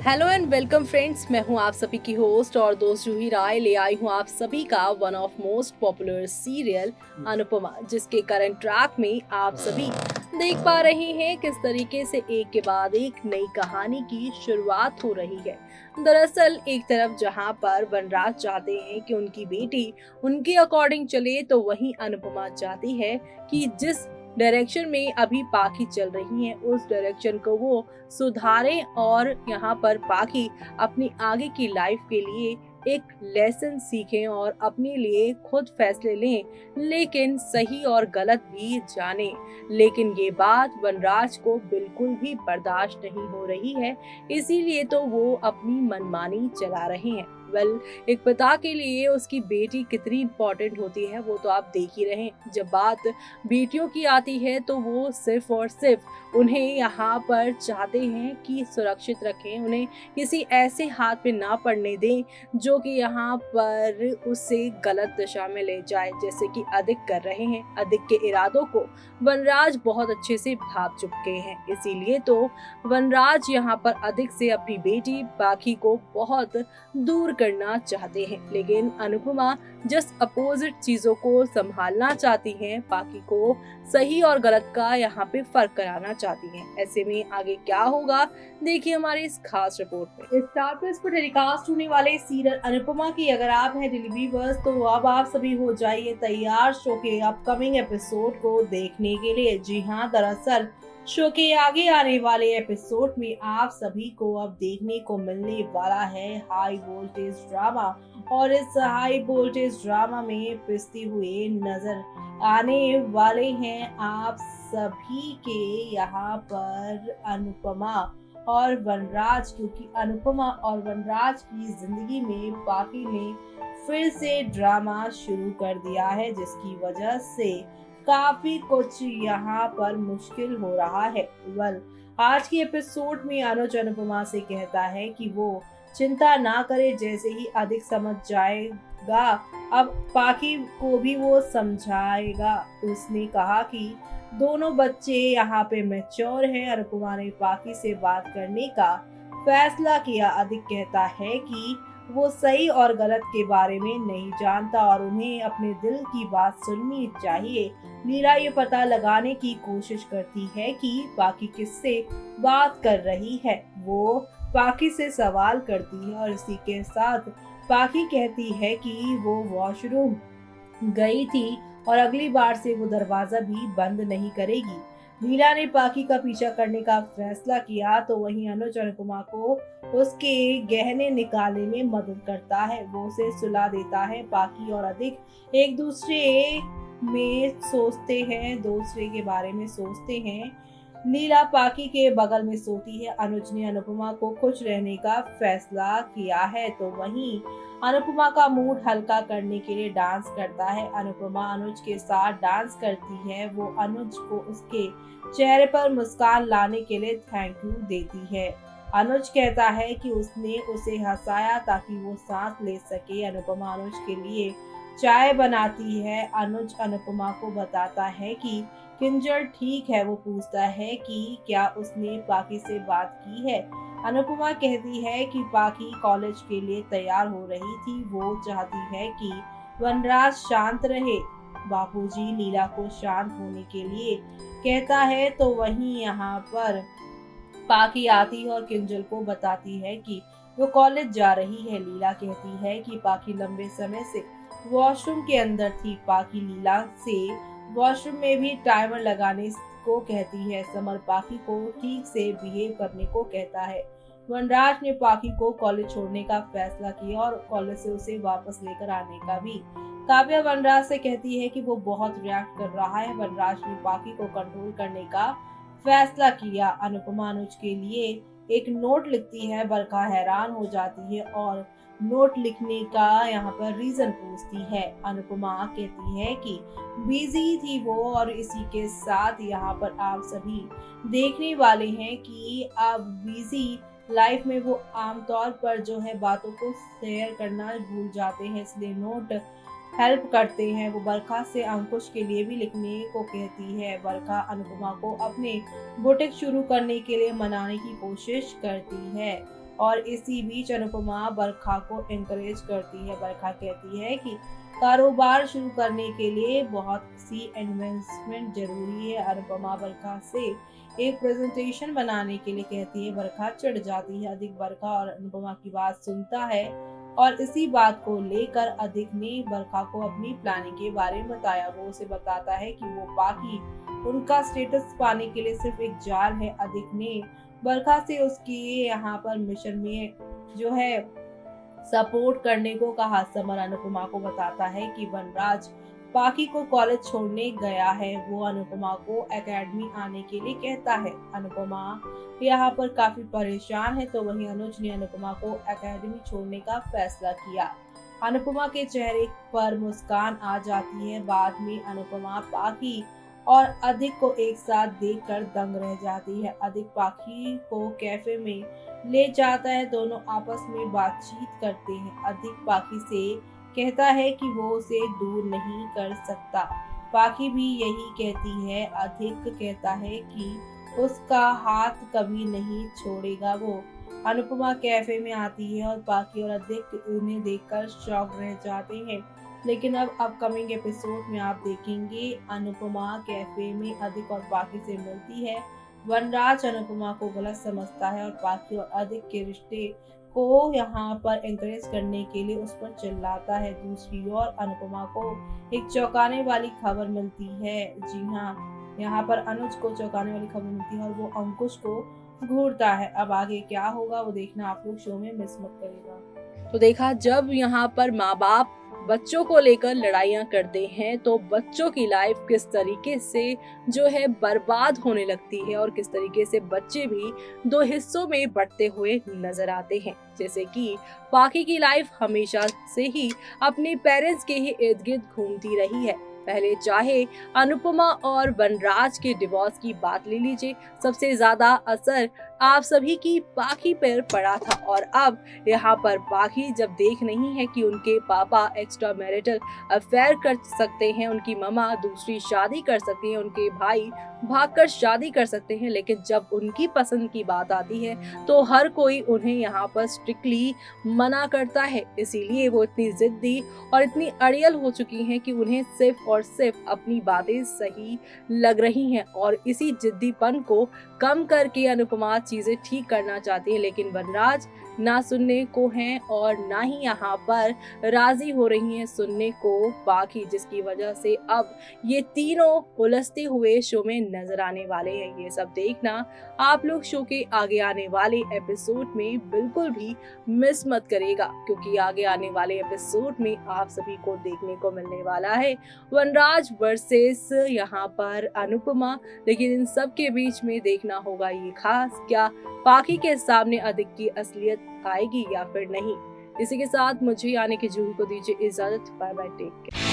Hello and welcome friends. मैं हूं आप सभी की होस्ट और दोस्त जूही राय। ले आई हूं आप सभी का one of most popular serial Anupama, जिसके करंट ट्रैक में आप सभी देख पा रहे हैं किस तरीके से एक के बाद एक नई कहानी की शुरुआत हो रही है। दरअसल एक तरफ जहां पर वनराज चाहते हैं कि उनकी बेटी उनके अकॉर्डिंग चले, तो वहीं अनुपमा चाहती है कि जिस डायरेक्शन में अभी पाखी चल रही हैं उस डायरेक्शन को वो सुधारें और यहाँ पर पाखी अपनी आगे की लाइफ के लिए एक लेसन सीखें और अपने लिए खुद फैसले लें, लेकिन सही और गलत भी जाने। लेकिन ये बात वनराज को बिल्कुल भी बर्दाश्त नहीं हो रही है, इसीलिए तो वो अपनी मनमानी चला रहे हैं। एक पिता के लिए उसकी बेटी कितनी इम्पोर्टेंट होती है वो तो आप देख ही रहे हैं। जब बात बेटियों की आती है तो वो सिर्फ और सिर्फ उन्हें यहाँ पर चाहते हैं कि सुरक्षित रखें, उन्हें किसी ऐसे हाथ पे ना पड़ने दें जो कि यहाँ पर उससे गलत दिशा में ले जाए, जैसे कि अधिक कर रहे हैं। अधिक के इरादों को वनराज बहुत अच्छे से भाप चुके हैं, इसीलिए तो वनराज यहाँ पर अधिक से अपनी बेटी पाखी को बहुत दूर करना चाहते हैं। लेकिन अनुपमा जस्ट अपोजिट चीजों को संभालना चाहती हैं, पाखी को सही और गलत का यहाँ पे फर्क कराना चाहती हैं। ऐसे में आगे क्या होगा, देखिए हमारी इस खास रिपोर्ट में। स्टार प्लस पर टेलीकास्ट होने वाले सीरियल अनुपमा की अगर आप हैं डेली व्यूअर्स, तो अब आप सभी हो जाइए तैयार शो के अपकमिंग एपिसोड को देखने के लिए। जी हाँ, दरअसल शो के आगे आने वाले एपिसोड में आप सभी को अब देखने को मिलने वाला है हाई वोल्टेज ड्रामा, और इस हाई वोल्टेज ड्रामा में पिसते हुए नजर आने वाले हैं आप सभी के यहाँ पर अनुपमा और वनराज, क्योंकि अनुपमा और वनराज की जिंदगी में पाखी ने फिर से ड्रामा शुरू कर दिया है, जिसकी वजह से काफी कुछ यहाँ पर मुश्किल हो रहा है। आज की एपिसोड में अनुज अनुपमा से कहता है कि वो चिंता ना करे, जैसे ही अधिक समझ जाएगा अब पाखी को भी वो समझाएगा। उसने कहा कि दोनों बच्चे यहाँ पे मैच्योर हैं। अनुपमा ने पाखी से बात करने का फैसला किया। अधिक कहता है कि वो सही और गलत के बारे में नहीं जानता और उन्हें अपने दिल की बात सुननी चाहिए। नीला ये पता लगाने की कोशिश करती है कि पाखी किससे बात कर रही है। वो पाखी से सवाल करती है और इसी के साथ पाखी कहती है कि वो वॉशरूम गई थी और अगली बार से वो दरवाजा भी बंद नहीं करेगी। नीला ने पाखी का पीछा करने का फैसला किया, तो वहीं अनुज अनुपमा को उसके गहने निकालने में मदद करता है। वो उसे सुला देता है। पाखी और अधिक एक दूसरे में सोचते हैं, दूसरे के बारे में सोचते हैं। नीला पाखी के बगल में सोती है। अनुज ने अनुपमा को खुश रहने का फैसला किया है, तो वहीं अनुपमा का मूड हल्का करने के लिए डांस करता है। अनुपमा अनुज के साथ डांस करती है। वो अनुज को उसके चेहरे पर मुस्कान लाने के लिए थैंक यू देती है। अनुज कहता है कि उसने उसे हंसाया ताकि वो सांस ले सके। अनुपमा अनुज के लिए चाय बनाती है। अनुज अनुपमा को बताता है कि किंजल ठीक है। वो पूछता है कि क्या उसने पाखी से बात की है। अनुपमा कहती है कि पाखी कॉलेज के लिए तैयार हो रही थी। वो चाहती है कि वनराज शांत रहे। बापूजी लीला को शांत होने के लिए कहता है, तो वहीं यहाँ पर पाखी आती है और किंजल को बताती है कि वो कॉलेज जा रही है। लीला कहती है कि पाखी लंबे समय से वॉशरूम के अंदर थी। पाखी लीला से वॉशरूम में भी टाइमर लगाने को कहती है। समर पाखी को ठीक से बिहेव करने को कहता है। वनराज ने पाखी को कॉलेज छोड़ने का फैसला किया और कॉलेज से उसे वापस लेकर आने का भी। काव्या वनराज से कहती है कि वो बहुत रिएक्ट कर रहा है। वनराज ने पाखी को कंट्रोल करने का फैसला किया। अनुपमा अनुज के लिए एक नोट लिखती है। बरखा हैरान हो जाती है और नोट लिखने का यहाँ पर रीजन पूछती है। अनुपमा कहती है कि बिजी थी वो, और इसी के साथ यहाँ पर आप सभी देखने वाले हैं कि अब बिजी लाइफ में वो आमतौर पर जो है बातों को शेयर करना भूल जाते हैं, इसलिए नोट हेल्प करते हैं। वो बरखा से अंकुश के लिए भी लिखने को कहती है। बरखा अनुपमा को अपने बुटीक शुरू करने के लिए मनाने की कोशिश करती है। और इसी बीच अनुपमा बरखा को एनकरेज करती है। बरखा कहती है कि कारोबार शुरू करने के लिए बहुत सी इन्वेस्टमेंट जरूरी है। अनुपमा बरखा से एक प्रेजेंटेशन बनाने के लिए कहती है। बरखा चिढ़ जाती है। अधिक बरखा और अनुपमा की बात सुनता है और इसी बात को लेकर अधिक ने बरखा को अपनी प्लानिंग के बारे में बताया। वो उसे बताता है कि वो बाकी उनका स्टेटस पाने के लिए सिर्फ एक जाल है। अधिक ने बरखा से उसके यहाँ पर मिशन में जो है सपोर्ट करने को कहा। समर अनुपमा को बताता है कि वनराज पाखी को कॉलेज छोड़ने गया है। वो अनुपमा को एकेडमी आने के लिए कहता है। अनुपमा यहाँ पर काफी परेशान है, तो वहीं अनुज ने अनुपमा को एकेडमी छोड़ने का फैसला किया। अनुपमा के चेहरे पर मुस्कान आ जाती है। बाद में अनुपमा पाखी और अधिक को एक साथ देखकर दंग रह जाती है। अधिक पाखी को कैफे में ले जाता है। दोनों आपस में बातचीत करते हैं। अधिक पाखी से कहता है कि वो उसे दूर नहीं कर सकता। पाखी भी यही कहती है। अधिक कहता है कि उसका हाथ कभी नहीं छोड़ेगा वो। अनुपमा कैफे में आती है और पाखी और अधिक उन्हें देखकर शॉक रह जाते हैं। लेकिन अब अपकमिंग एपिसोड में आप देखेंगे अनुपमा कैफे में अधिक और पाखी से मिलती है। वनराज अनुपमा को गलत समझता है और पाखी और अधिक के रिश्ते को यहाँ पर एंकरेज करने के लिए उस पर चिल्लाता है। दूसरी ओर अनुपमा को एक चौंकाने वाली खबर मिलती है। जी हाँ, यहाँ पर अनुज को चौंकाने वाली खबर मिलती है और वो अंकुश को घूरता है। अब आगे क्या होगा वो देखना आप लोग शो में मिस मत करिएगा। तो देखा, जब यहाँ पर माँ बाप बच्चों को लेकर लड़ाइयाँ करते हैं तो बच्चों की लाइफ किस तरीके से जो है बर्बाद होने लगती है और किस तरीके से बच्चे भी दो हिस्सों में बंटते हुए नजर आते हैं। जैसे कि पाखी की लाइफ हमेशा से ही अपने पेरेंट्स के ही इर्द गिर्द घूमती रही है। पहले चाहे अनुपमा और वनराज के डिवोर्स की बात ले लीजिए, सबसे ज्यादा असर आप सभी की पाखी पर पड़ा था और अब यहाँ पर पाखी जब देख नहीं है कि उनके पापा एक्स्ट्रा मैरिटल अफेयर कर सकते हैं, उनकी ममा दूसरी शादी कर सकती है, उनके भाई भागकर शादी कर सकते हैं, लेकिन जब उनकी पसंद की बात आती है तो हर कोई उन्हें यहाँ पर स्ट्रिक्टली मना करता है। इसीलिए वो इतनी जिद्दी और इतनी अड़ियल हो चुकी हैं कि उन्हें सिर्फ और सिर्फ अपनी बातें सही लग रही हैं और इसी जिद्दीपन को कम करके अनुपमा चीजें ठीक करना चाहती है। लेकिन वनराज ना सुनने को हैं और ना ही यहाँ पर राजी हो रही हैं सुनने को पाखी, जिसकी वजह से अब ये तीनों उलझते हुए शो में नजर आने वाले हैं। ये सब देखना आप लोग शो के आगे आने वाले एपिसोड में बिल्कुल भी मिस मत करेगा, क्योंकि आगे आने वाले एपिसोड में आप सभी को देखने को मिलने वाला है वनराज वर्सेस यहाँ पर अनुपमा। लेकिन इन सब के बीच में देखना होगा ये खास, क्या पाखी के सामने अधिक की असलियत आएगी या फिर नहीं। इसी के साथ मुझे यानी कि जूही को दीजिए इजाजत। Bye bye, take care.